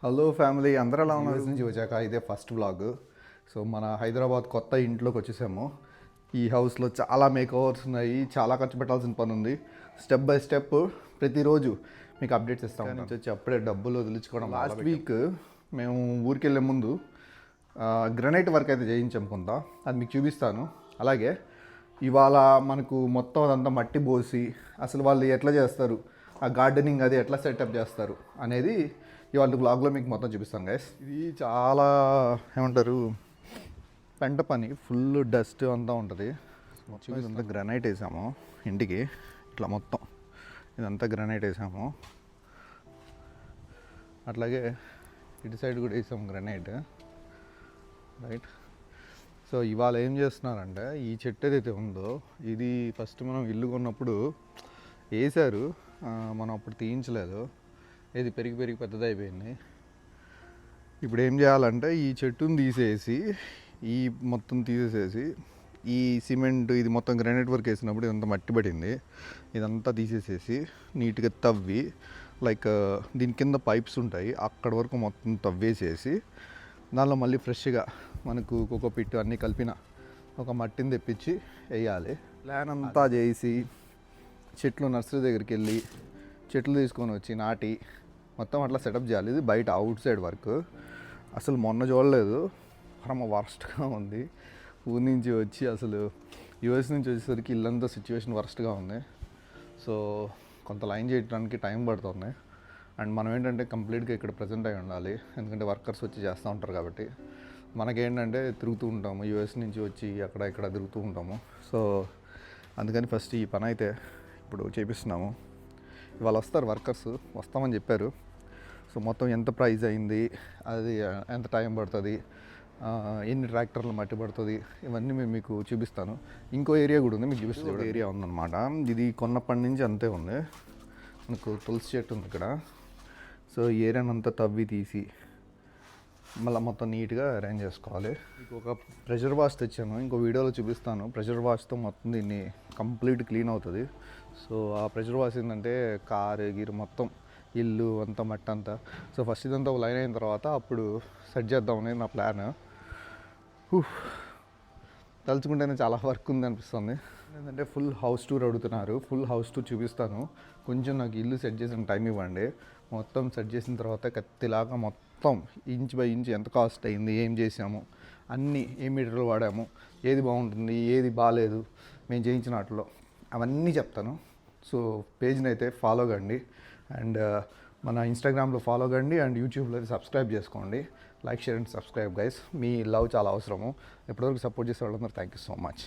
Hello family, అందరూ ఎలా ఉన్నారు? యూఎస్ నుంచి వచ్చాక ఇదే ఫస్ట్ వ్లాగ్. సో మన హైదరాబాద్ కొత్త ఇంట్లోకి వచ్చేసాము. ఈ హౌస్లో చాలా మేకఓవర్స్ ఉన్నాయి, చాలా ఖర్చు పెట్టాల్సిన పని ఉంది. స్టెప్ బై స్టెప్ ప్రతిరోజు మీకు అప్డేట్స్ ఇస్తాం. నుంచి వచ్చి అప్పుడే డబ్బులు వదిలించుకోవడం. లాస్ట్ వీక్ మేము ఊరికి వెళ్ళే ముందు గ్రనైట్ వర్క్ అయితే చేయించాం కొంత, అది మీకు చూపిస్తాను. అలాగే ఇవాళ మనకు మొత్తం అదంతా మట్టి పోసి అసలు వాళ్ళు ఎట్లా చేస్తారు, ఆ గార్డెనింగ్ అది ఎట్లా సెటప్ చేస్తారు అనేది ఇవాళ బ్లాగ్లో మీకు మొత్తం చూపిస్తాను గైస్. ఇది చాలా ఏమంటారు పెంట పని, ఫుల్ డస్ట్ అంతా ఉంటుంది. మొత్తం ఇదంతా గ్రనైట్ వేసాము ఇంటికి, ఇట్లా మొత్తం ఇదంతా గ్రనైట్ వేసాము. అట్లాగే ఇటు సైడ్ కూడా వేసాము గ్రనైట్, రైట్. సో ఇవాళ ఏం చేస్తున్నారంటే ఈ చెట్టు ఏదైతే ఉందో ఇది ఫస్ట్ మనం ఇల్లు కొన్నప్పుడు వేసారు, మనం అప్పుడు తీయించలేదు. ఇది పెరిగి పెద్దది అయిపోయింది. ఇప్పుడు ఏం చేయాలంటే ఈ చెట్టుని తీసేసి ఈ మొత్తం తీసేసేసి ఈ సిమెంట్ ఇది మొత్తం గ్రానైట్ వర్క్ వేసినప్పుడు ఇదంతా మట్టి పడింది, ఇదంతా తీసేసేసి నీట్గా తవ్వి లైక్ దీని కింద పైప్స్ ఉంటాయి అక్కడ వరకు మొత్తం తవ్వేసేసి దానిలో మళ్ళీ ఫ్రెష్గా మనకు కోకోపిట్ అన్నీ కలిపిన ఒక మట్టిని తెప్పించి వేయాలి. ప్లాన్ అంతా చేసి చెట్లు నర్సరీ దగ్గరికి వెళ్ళి చెట్లు తీసుకొని వచ్చి నాటి మొత్తం అట్లా సెటప్ చేయాలి. ఇది బయట అవుట్ సైడ్ వర్క్. అసలు మొన్న చూడలేదు, పరమ వర్స్ట్గా ఉంది. ఊరి నుంచి వచ్చి అసలు యూఎస్ నుంచి వచ్చేసరికి ఇల్లంతా సిచ్యువేషన్ వర్స్ట్గా ఉంది. సో కొంత లైన్ చేయడానికి టైం పడుతుంది. అండ్ మనం ఏంటంటే కంప్లీట్గా ఇక్కడ ప్రజెంట్ అయి ఉండాలి, ఎందుకంటే వర్కర్స్ వచ్చి చేస్తూ ఉంటారు కాబట్టి. మనకేంటంటే తిరుగుతూ ఉంటాము, యూఎస్ నుంచి వచ్చి అక్కడ ఇక్కడ తిరుగుతూ ఉంటాము. సో అందుకని ఫస్ట్ ఈ పని అయితే ఇప్పుడు చేపిస్తున్నాము. ఇవాళ వస్తారు వర్కర్స్, వస్తామని చెప్పారు. సో మొత్తం ఎంత ప్రైస్ అయింది, అది ఎంత టైం పడుతుంది, ఎన్ని ట్రాక్టర్లు మట్టి పడుతుంది, ఇవన్నీ మేము మీకు చూపిస్తాను. ఇంకో ఏరియా కూడా ఉంది, మీకు చూపిస్తాను. ఏరియా ఉందన్నమాట. ఇది కొన్నప్పటి నుంచి అంతే ఉంది. మనకు తులసి చెట్టు ఉంది ఇక్కడ. సో ఈ ఏరియానంతా తవ్వి తీసి మళ్ళీ మొత్తం నీట్గా అరేంజ్ చేసుకోవాలి. ఇంకొక ప్రెషర్ వాష్ తెచ్చాను, ఇంకో వీడియోలో చూపిస్తాను. ప్రెషర్ వాష్తో మొత్తం దీన్ని కంప్లీట్ క్లీన్ అవుతుంది. సో ఆ ప్రెషర్ వాష్ ఏంటంటే కారు గీరు మొత్తం ఇల్లు అంతా మట్టి అంతా. సో ఫస్ట్ ఇదంతా ఒక లైన్ అయిన తర్వాత అప్పుడు సెట్ చేద్దామని నా ప్లాన్. తలుచుకుంటేనే చాలా వర్క్ ఉంది అనిపిస్తుంది. ఏంటంటే ఫుల్ హౌస్ టూర్ అడుగుతున్నారు, ఫుల్ హౌస్ టూర్ చూపిస్తాను. కొంచెం నాకు ఇల్లు సెట్ చేసిన టైం ఇవ్వండి. మొత్తం సెట్ చేసిన తర్వాత కత్తిలాగా మొత్తం ఇంచ్ బై ఇంచ్ ఎంత కాస్ట్ అయింది, ఏం చేసాము, అన్నీ ఏ మెటీరియల్ వాడాము, ఏది బాగుంటుంది ఏది బాగాలేదు మేము చేయించిన వాటిలో అవన్నీ చెప్తాను. సో పేజ్ని అయితే ఫాలో కండి, అండ్ మన ఇన్స్టాగ్రామ్లో ఫాలో కండి, అండ్ యూట్యూబ్లో సబ్స్క్రైబ్ చేసుకోండి. Like, share and subscribe guys. Me love చాలా అవసరము. ఎప్పటివరకు సపోర్ట్ చేసే వాళ్ళందరూ థ్యాంక్ యూ సో మచ్.